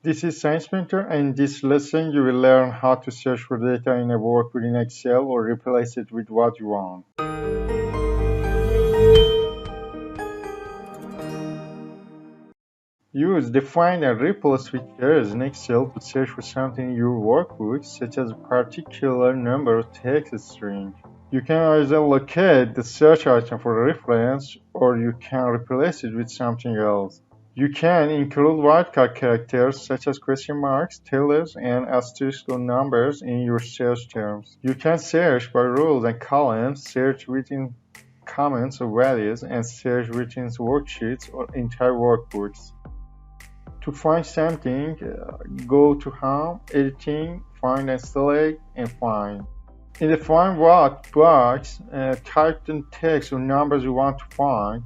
This is Science Mentor, and in this lesson you will learn how to search for data in a workbook in Excel or replace it with what you want. Use the Find and Replace features in Excel to search for something in your workbook, such as a particular number of text string. You can either locate the search item for reference, or you can replace it with something else. You can include wildcard characters such as question marks, tildes, and asterisks or numbers in your search terms. You can search by rows and columns, search within comments or values, and search within worksheets or entire workbooks. To find something, go to Home, Editing, Find and Select, and Find. In the Find What box, type the text or numbers you want to find.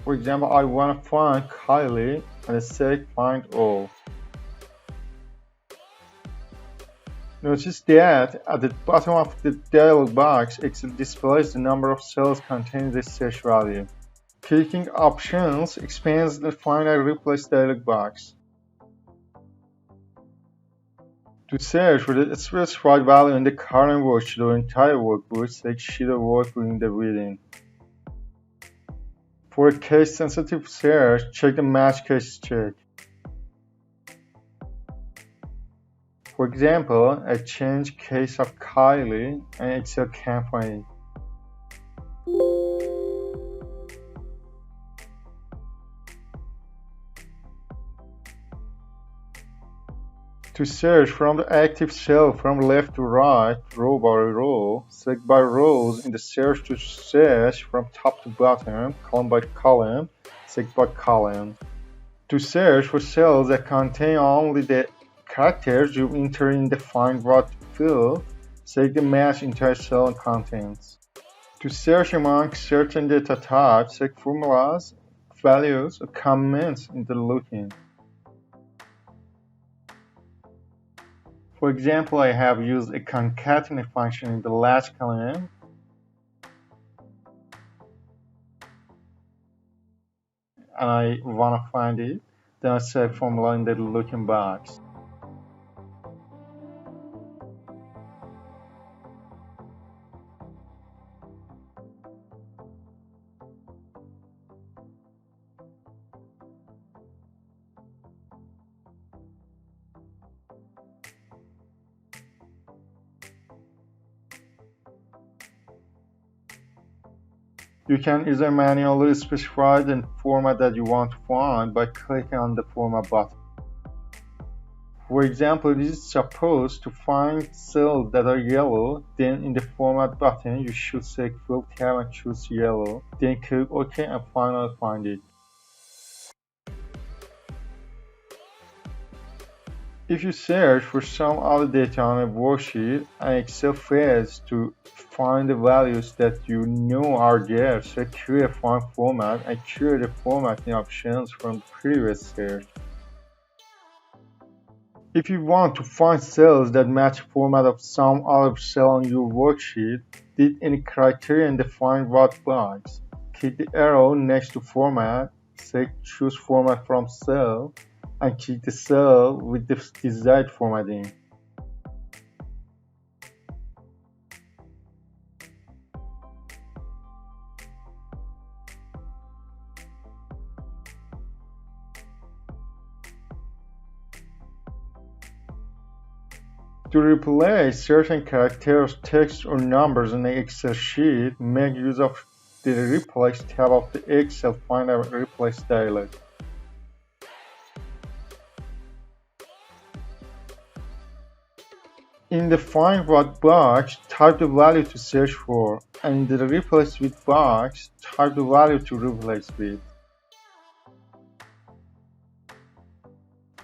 For example, I want to find Kylie and select Find All. Notice that at the bottom of the dialog box, Excel displays the number of cells containing the search value. Clicking Options expands the Find and Replace dialog box. To search for the specified value in the current worksheet or entire workbook, select Sheet of Workbook in the within. For a case-sensitive search, check the Match Case check. For example, I change case of Kylie and Excel can find it. To search from the active cell from left to right, row by row, select by rows in the search to search from top to bottom, column by column, select by column. To search for cells that contain only the characters you enter in the Find What field, select the Match entire cell and contents. To search among certain data types, select formulas, values, or comments in the looking. For example, I have used a concatenate function in the last column, and I want to find it. Then I select formula in the looking box. You can either manually specify the format that you want to find by clicking on the Format button. For example, this is supposed to find cells that are yellow, then in the Format button you should select Fill tab and choose yellow, then click OK and finally find it. If you search for some other data on a worksheet and Excel fails to find the values that you know are there, select Create Find Format and create the formatting options from the previous search. If you want to find cells that match the format of some other cell on your worksheet, did any criteria in the Find What box. Click the arrow next to Format, select Choose Format from Cell, and click the cell with the desired formatting. To replace certain characters, text, or numbers in the Excel sheet, make use of the Replace tab of the Excel Find and Replace dialog. In the Find What box, type the value to search for, and in the Replace With box, type the value to replace with.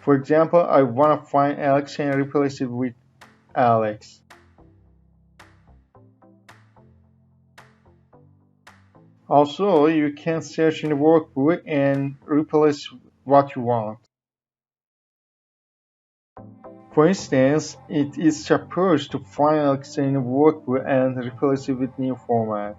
For example, I want to find Alex and replace it with Alex. Also, you can search in the workbook and replace what you want. For instance, it is supposed to find Alexa in a workbook and replace it with new format.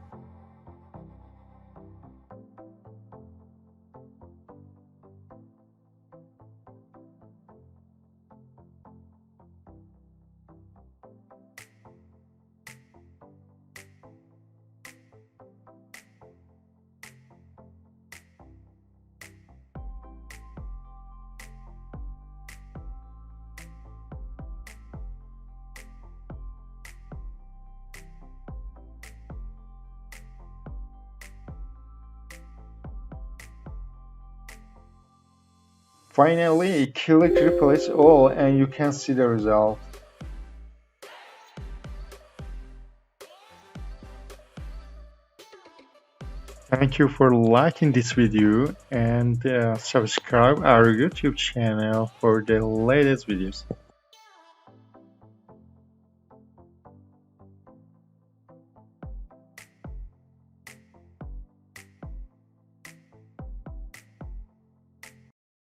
Finally, click replace all and you can see the result. Thank you for liking this video and subscribe our YouTube channel for the latest videos.